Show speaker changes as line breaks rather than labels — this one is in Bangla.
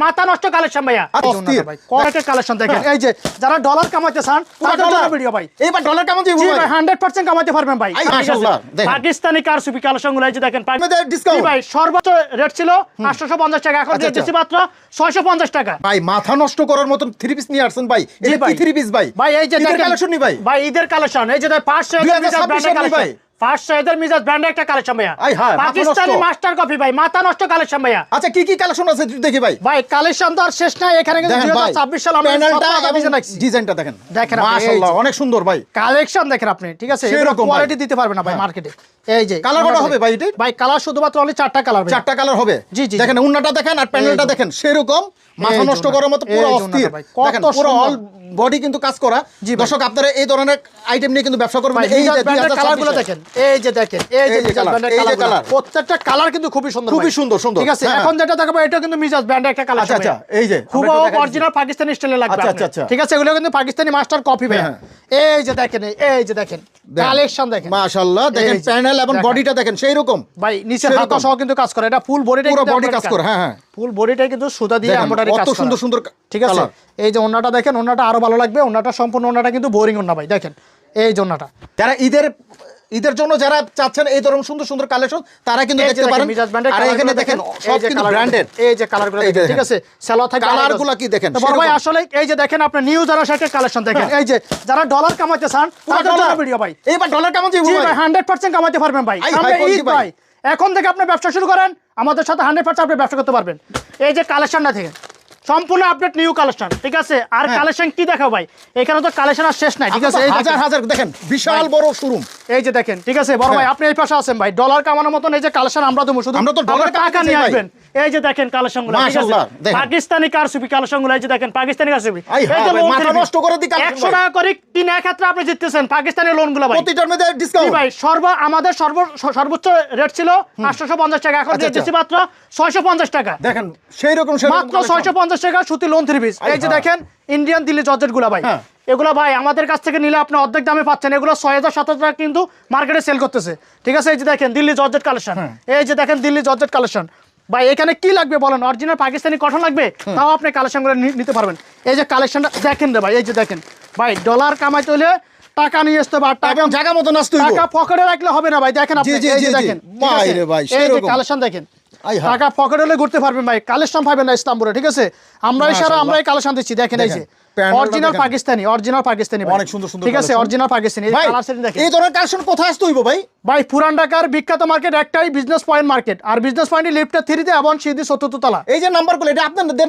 মাথা নষ্ট কালেকশন ভাইয়া ভাই কোয়ালিটির কালেকশন দেখেন এই যে যারা ডলার কামাইতে চান তাদের জন্য ভিডিও ভাই
এইবার ডলার কামাতে
জি ভাই 100% কামাতে পারবেন ভাই
মাশাআল্লাহ দেখেন
পাকিস্তানি কারসুপি কালেকশন গুলো এই যে দেখেন
আমাদের ডিসকাউন্ট
ভাই সর্বোচ্চ রেট ছিল 850 টাকা এখন দিয়ে দিচ্ছি মাত্র 650 টাকা
ভাই মাথা নষ্ট করার মতন থ্রি পিস নিয়ে আসছেন ভাই এটা কি থ্রি পিস ভাই
ভাই এই যে
দেখেন কালেকশন নি ভাই
ভাই ঈদের কালেকশন এই যে 500 ব্র্যান্ডের কালেকশন 500 মিজাজ ব্র্যান্ডের একটা কালেকশন ভাইয়া পাকিস্তানি মাস্টার কপি ভাই মাথা নষ্ট কালেকশন ভাইয়া
আচ্ছা কি কি কালেকশন আছে দেখি ভাই
ভাই কালেকশন তো আর শেষ নাই এখানে কিন্তু 2026 সাল আমরা
ডিজাইনটা দেখেন
দেখেন
মাশাআল্লাহ অনেক সুন্দর ভাই
কালেকশন দেখেন আপনি ঠিক আছে এরকম কোয়ালিটি দিতে পারবে না ভাই মার্কেটে এই যে
কালার কত হবে ভাই এটা
ভাই কালার শুধুমাত্র অনলি 4টা কালার ভাই
4টা কালার হবে
জি জি
দেখেন উন্নাটা দেখেন আর প্যানেলটা দেখেন সেরকম মাথা নষ্ট করার মতো পুরো অস্থির দেখেন পুরো অল বডি কিন্তু কাজ করা দর্শক আপনারা এই ধরনের আইটেম নিয়ে কিন্তু ব্যবসা করবেন
এই যে কালারগুলো দেখেন এই যে দেখেন এই যে কালার প্রত্যেকটা কালার কিন্তু খুবই সুন্দর
খুবই সুন্দর সুন্দর
ঠিক আছে এখন যেটা দেখাবো এটা কিন্তু মিজাজ ব্র্যান্ডের একটা কালার
আচ্ছা এই যে
খুব অরিজিনাল পাকিস্তানি স্টাইলে লাগবে
আচ্ছা
ঠিক আছে এগুলো কিন্তু পাকিস্তানি মাস্টার কপি ভাই এই যে দেখেন কালেকশন দেখেন
মাশাআল্লাহ দেখেন প্যানেল এবং বডিটা দেখেন সেই রকম
ভাই নিচের হাতা সহ কিন্তু কাজ করে এটা ফুল বডিটাই
পুরো বডি কাজ করে হ্যাঁ
ফুল বডিটাই কিন্তু সুতা দিয়ে এমব্রয়ডারি কাজ
কত সুন্দর সুন্দর
ঠিক আছে এই যে ওন্নাটা দেখেন ওন্নাটা আরো ভালো লাগবে ওন্নাটা সম্পূর্ণ ওন্নাটা কিন্তু বোরিং ওন্না ভাই দেখেন এই যে ওন্নাটা
যারা ঈদের জন্য যারা চাচ্ছেন এই ধরনের সুন্দর সুন্দর কালেকশন তারা কিন্তু দেখতে পারেন আর এখানে দেখেন সব কিন্তু ব্র্যান্ডেড
এই যে কালারগুলো ঠিক আছে সালোয়ার থাকে
কালারগুলো কি দেখেন
বড় ভাই আসলে এই যে দেখেন আপনি নিউ যারা শার্টের কালেকশন দেখেন এই যে যারা ডলার কামাইতে চান তাদের জন্য ভিডিও ভাই
এইবার ডলার কামাতে
জি ভাই 100% কামাইতে পারবেন ভাই আমরা ঈদ ভাই এখন থেকে আপনি ব্যবসা শুরু করেন আমাদের সাথে 100% আপনি ব্যবসা করতে পারবেন এই যে কালেকশনটা থেকে সম্পূর্ণ আপডেট নিউ কালেকশন ঠিক আছে আর কালেকশন কি দেখাও ভাই এখানে তো কালেকশন আর শেষ নাই ঠিক আছে এই
হাজার দেখেন বিশাল বড় শোরুম
এই যে দেখেন ঠিক আছে বড় ভাই আপনি এই পাশে আছেন ভাই ডলার কামানোর মতন এই যে কালেকশন আমরা দেবো শুধু
আমরা তো ডলার
টাকা নিয়ে আসবেন এই যে দেখেন কালেকশনগুলো ঠিক আছে পাকিস্তানি কারসুপি কালেকশনগুলো এই যে দেখেন পাকিস্তানি কারসুপি
এই যে মাথা নষ্ট করে দি
100 টাকা করে কিনে ক্ষেত্রে আপনি জিততেছেন পাকিস্তানি লোনগুলো ভাই
প্রতিটার মধ্যে ডিসকাউন্ট
ভাই আমাদের সর্বোচ্চ রেট ছিল 850 টাকা এখন দিয়ে দিচ্ছি মাত্র 650 টাকা
দেখেন সেই রকম
মাত্র 650 টাকা সুতি লোন থ্রি পিস এই যে দেখেন ইন্ডিয়ান দিল্লি জর্জেট গুলা ভাই এগুলো ভাই আমাদের কাছ থেকে নিলে আপনি অর্ধেক দামে পাচ্ছেন এগুলো 6000-7000 টাকা কিন্তু মার্কেটে সেল করতেছে ঠিক আছে এই যে দেখেন দিল্লি জর্জেট কালেকশন এই যে দেখেন দিল্লি জর্জেট কালেকশন ভাই এখানে কি লাগবে বলেন অরিজিনাল পাকিস্তানি কটন লাগবে তাও আপনি কালেকশন করে নিতে পারবেন এই যে কালেকশনটা দেখেন রে ভাই এই যে দেখেন ভাই ডলার কামাইতে হলে টাকা নিয়ে আসতে হবে টাকা
জায়গা মতো আসতে হবে
টাকা পকেটে রাখলে হবে না ভাই দেখেন আপনি এই যে দেখেন
ভাই রে ভাই
এই যে কালেকশন দেখেন টাকা পকেটে হলে ঘুরতে পারবেন ভাই কালেকশন পাবেন না ইস্তাম্বুলে ঠিক আছে আমরাই কালেকশন দিচ্ছি দেখেন এই যে অরিজিনাল পাকিস্তানি
অনেক সুন্দর সুন্দর
ঠিক আছে অরিজিনাল পাকিস্তানি এই কালার সেটিং দেখেন
এই ধরনের কালেকশন কোথায় আসতে হইব ভাই
ভাই পুরান ঢাকার বিখ্যাত মার্কেট একটাই বিজনেস পয়েন্ট মার্কেট আর বিজনেস পয়েন্টে লিফটের 3 তে এবং সিঁড়ি 74 তলা
এই যে নাম্বারগুলো এটা আপনাদের